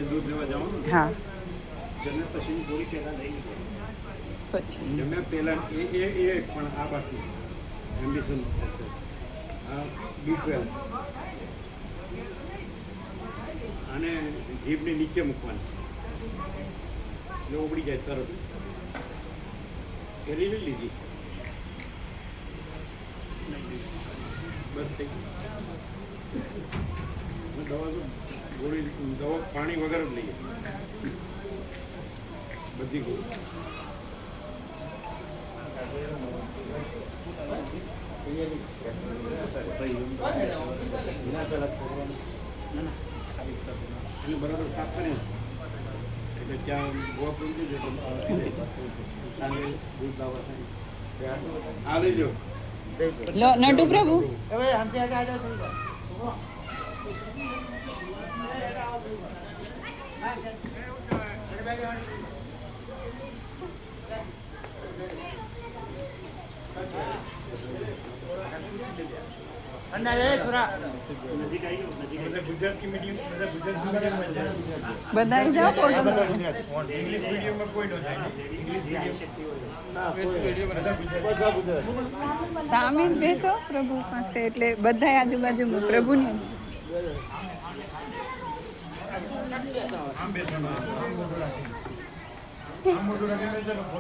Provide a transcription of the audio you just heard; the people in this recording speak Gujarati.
दूध लेवा जाऊँ हाँ जन्नत પછી પૂરી પહેલા લઈ પછી જમે પહેલા એ પણ આ બાજુ એમ્બિશન આ B12 અને જીભની નીચે મૂકવાની એટલે ઉબડી જાય તરત એની લઈ લીધી બસ થઈ દવા તો ગોળી દવા પાણી વગર જ લઈએ બધી ગોળી એને બરાબર સાફ કરી એટલે ત્યાં ગોવા પૂરી દૂધ લાવવા થાય આ લઈ લો લો નટુ પ્રભુ બધા જાઓ સામે જ બેસો પ્રભુ પાસે એટલે બધા આજુબાજુમાં પ્રભુને